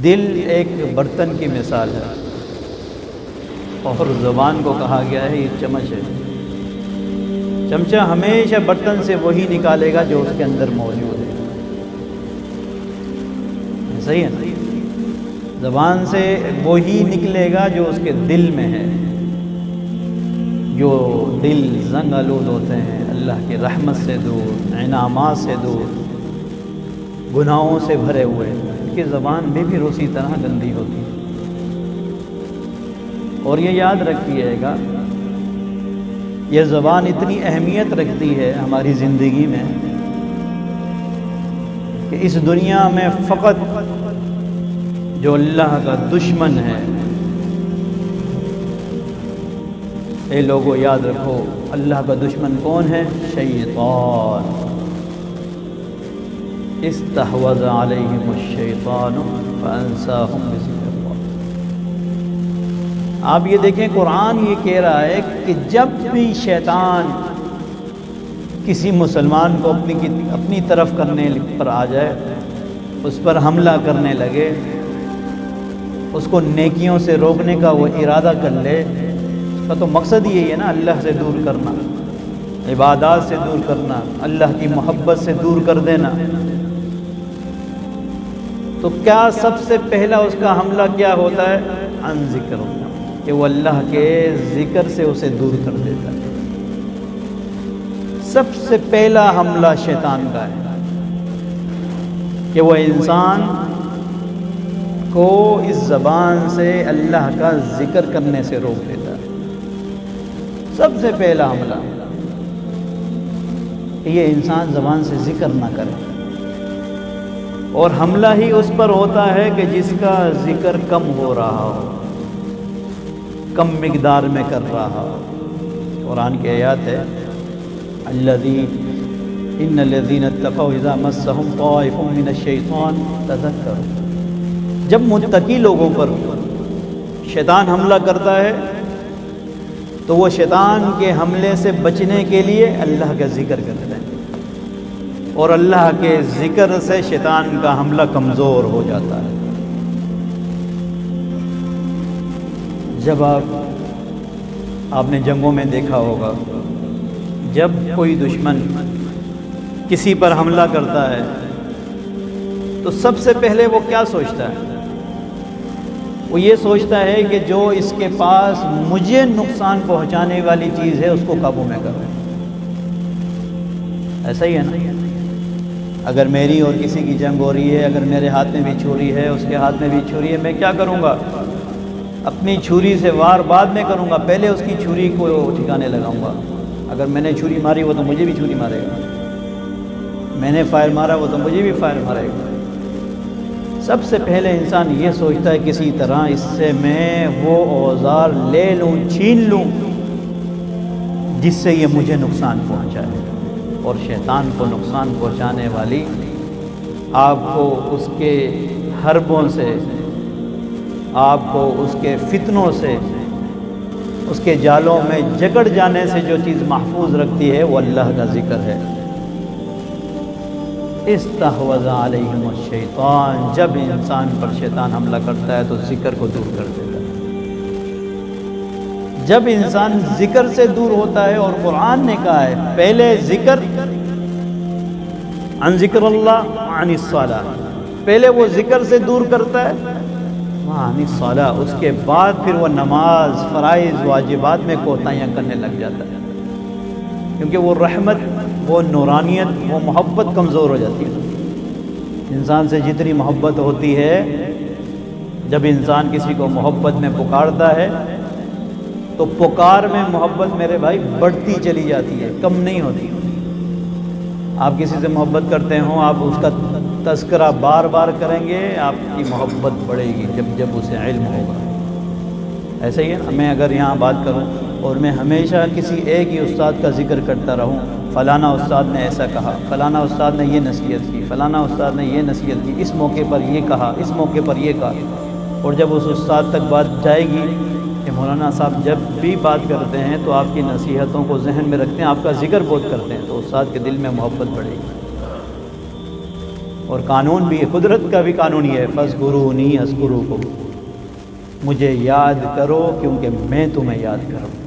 دل ایک برتن کی مثال ہے اور زبان کو کہا گیا ہے یہ چمچ ہے۔ چمچہ ہمیشہ برتن سے وہی نکالے گا جو اس کے اندر موجود ہے، صحیح ہے نا؟ زبان سے وہی نکلے گا جو اس کے دل میں ہے۔ جو دل زنگ آلود ہوتے ہیں، اللہ کی رحمت سے دور، انعامات سے دور، گناہوں سے بھرے ہوئے، ان کی زبان بھی پھر اسی طرح گندی ہوتی ہے۔ اور یہ یاد رکھیے گا، یہ زبان اتنی اہمیت رکھتی ہے ہماری زندگی میں کہ اس دنیا میں فقط جو اللہ کا دشمن ہے، اے لوگوں یاد رکھو اللہ کا دشمن کون ہے؟ شیطان۔ استحوذ علیہم الشیطان فانساہم ذکر اللہ۔ آپ یہ دیکھیں قرآن یہ کہہ رہا ہے کہ جب بھی شیطان کسی مسلمان کو اپنی طرف کرنے پر آ جائے، اس پر حملہ کرنے لگے، اس کو نیکیوں سے روکنے کا وہ ارادہ کر لے، اس کا تو مقصد یہی ہے نا، اللہ سے دور کرنا، عبادات سے دور کرنا، اللہ کی محبت سے دور کر دینا۔ تو کیا سب سے پہلا اس کا حملہ کیا ہوتا ہے؟ عن ذکر اللہ، کہ وہ اللہ کے ذکر سے اسے دور کر دیتا ہے۔ سب سے پہلا حملہ شیطان کا ہے کہ وہ انسان کو اس زبان سے اللہ کا ذکر کرنے سے روک دیتا ہے۔ سب سے پہلا حملہ کہ یہ انسان زبان سے ذکر نہ کرے، اور حملہ ہی اس پر ہوتا ہے کہ جس کا ذکر کم ہو رہا ہو، کم مقدار میں کر رہا ہو۔ قرآن کی آیات ہے ان الذین اتقوا اذا مسهم طائف من الشیطان تذکروا۔ جب متقی لوگوں پر شیطان حملہ کرتا ہے تو وہ شیطان کے حملے سے بچنے کے لیے اللہ کا ذکر کرتے ہیں، اور اللہ کے ذکر سے شیطان کا حملہ کمزور ہو جاتا ہے۔ جب آپ نے جنگوں میں دیکھا ہوگا، جب کوئی دشمن کسی پر حملہ کرتا ہے تو سب سے پہلے وہ کیا سوچتا ہے؟ وہ یہ سوچتا ہے کہ جو اس کے پاس مجھے نقصان پہنچانے والی چیز ہے اس کو قابو میں کرے۔ ایسا ہی ہے نا؟ اگر میری اور کسی کی جنگ ہو رہی ہے، اگر میرے ہاتھ میں بھی چھری ہے، اس کے ہاتھ میں بھی چھری ہے، میں کیا کروں گا؟ اپنی چھری سے وار بعد میں کروں گا، پہلے اس کی چھری کو ٹھکانے لگاؤں گا۔ اگر میں نے چھری ماری وہ تو مجھے بھی چھری مارے گا، میں نے فائر مارا وہ تو مجھے بھی فائر مارے گا۔ سب سے پہلے انسان یہ سوچتا ہے کسی طرح اس سے میں وہ اوزار لے لوں، چھین لوں جس سے یہ مجھے نقصان پہنچائے۔ اور شیطان کو نقصان پہنچانے والی آپ کو اس کے حربوں سے، آپ کو اس کے فتنوں سے، اس کے جالوں میں جکڑ جانے سے جو چیز محفوظ رکھتی ہے وہ اللہ کا ذکر ہے۔ استحوذ علیہم الشیطان، جب انسان پر شیطان حملہ کرتا ہے تو ذکر کو دور کر دیتا ہے۔ جب انسان ذکر سے دور ہوتا ہے، اور قرآن نے کہا ہے پہلے ذکر عن ذکر اللہ عن الصلاۃ، پہلے وہ ذکر سے دور کرتا ہے عن الصلاۃ، اس کے بعد پھر وہ نماز، فرائض، واجبات میں کوتاہیاں کرنے لگ جاتا ہے، کیونکہ وہ رحمت، وہ نورانیت، وہ محبت کمزور ہو جاتی ہے۔ انسان سے جتنی محبت ہوتی ہے، جب انسان کسی کو محبت میں پکارتا ہے تو پکار میں محبت میرے بھائی بڑھتی چلی جاتی ہے، کم نہیں ہوتی۔ آپ کسی سے محبت کرتے ہوں، آپ اس کا تذکرہ بار بار کریں گے، آپ کی محبت بڑھے گی جب اسے علم ہوگا۔ ایسا ہی ہے نا، میں اگر یہاں بات کروں اور میں ہمیشہ کسی ایک ہی استاد کا ذکر کرتا رہوں، فلانا استاد نے ایسا کہا، فلانا استاد نے یہ نصیحت کی، فلانا استاد نے یہ نصیحت کی، اس موقع پر یہ کہا، اس موقع پر یہ کہا، اور جب اس استاد تک بات جائے گی کہ مولانا صاحب جب بھی بات کرتے ہیں تو آپ کی نصیحتوں کو ذہن میں رکھتے ہیں، آپ کا ذکر بہت کرتے ہیں، تو استاد کے دل میں محبت بڑھے گی۔ اور قانون بھی ہے، قدرت کا بھی قانون یہ ہے، فاذکرونی اذکرکم، مجھے یاد کرو کیونکہ میں تمہیں یاد کروں۔